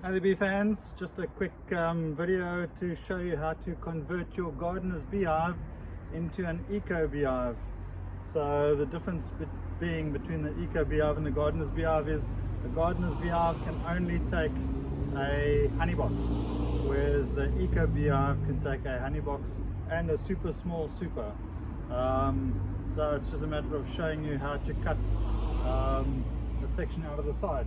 Hi there bee fans, just a quick video to show you how to convert your gardener's beehive into an eco beehive. So the difference being between the eco beehive and the gardener's beehive is the gardener's beehive can only take a honey box, whereas the eco beehive can take a honey box and a super small super. So it's just a matter of showing you how to cut a section out of the side.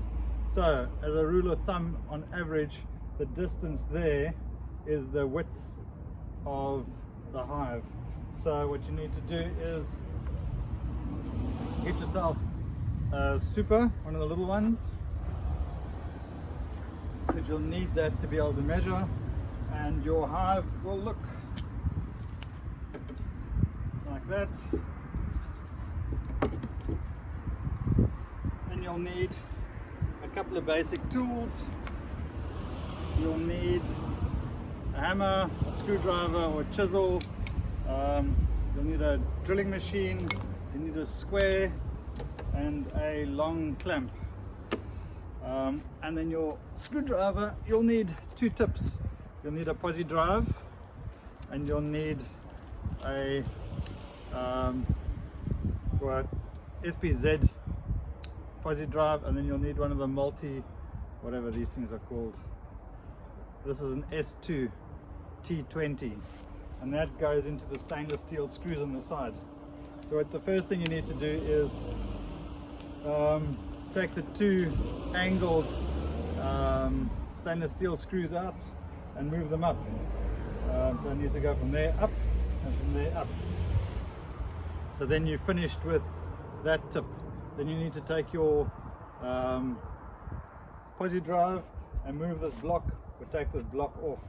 So as a rule of thumb, on average, the distance there is the width of the hive. So what you need to do is get yourself a super, one of the little ones, because you'll need that to be able to measure, and your hive will look like that. Then you'll need a couple of basic tools. You'll need a hammer, a screwdriver or a chisel. You'll need a drilling machine. You need a square and a long clamp. And then your screwdriver, you'll need two tips. You'll need a posi drive, and you'll need a SPZ posi drive, and then you'll need one of the multi, whatever these things are called. This is an S2 T20, and that goes into the stainless steel screws on the side. So what the first thing you need to do is take the two angled stainless steel screws out and move them up. So I need to go from there up and from there up. So then you're finished with that tip. Then you need to take your posi drive and move this block, or take this block off.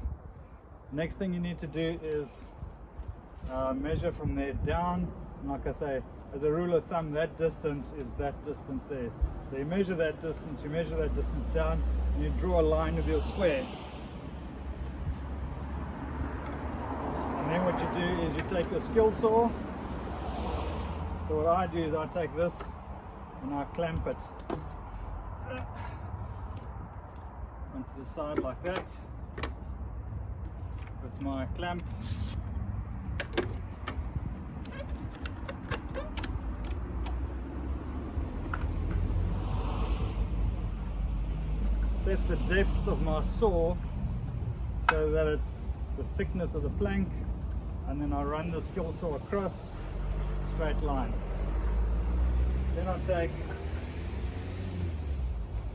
Next thing you need to do is measure from there down. And like I say, as a rule of thumb, that distance is that distance there. So you measure that distance, you measure that distance down, and you draw a line with your square. And then what you do is you take your skill saw. So what I do is I take this and I clamp it onto the side like that with my clamp. Set the depth of my saw so that it's the thickness of the plank, and then I run the skill saw across, straight line. Then I take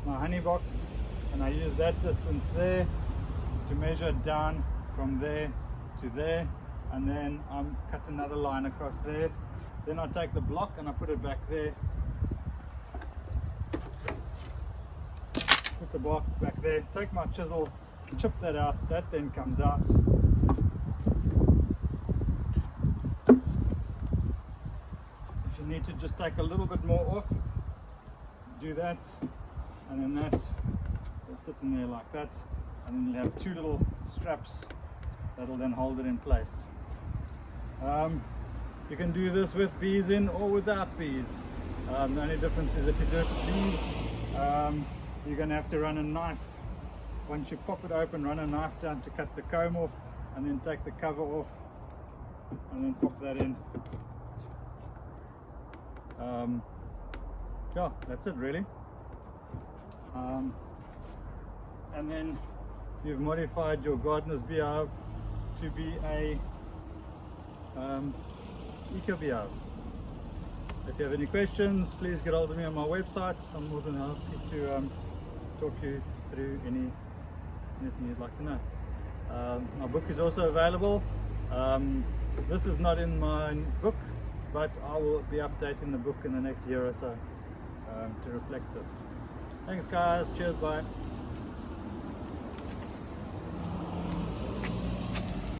my honey box and I use that distance there to measure down from there to there, and then I cut another line across there. Then I take the block and I put it back there. Put the block back there, take my chisel, chip that out, that then comes out. If you need to just take a little bit more off, do that, and then that will sit in there like that, and then you'll have two little straps that'll then hold it in place. You can do this with bees in or without bees. The only difference is if you do it with bees, you're going to have to run a knife. Once you pop it open, run a knife down to cut the comb off, and then take the cover off and then pop that in. Yeah, that's it really. And then you've modified your gardener's beehive to be a eco beehive. If you have any questions, please get hold of me on my website. I'm more than happy to talk you through anything you'd like to know. My book is also available. This is not in my book, but I will be updating the book in the next year or so to reflect this. Thanks guys, cheers, bye.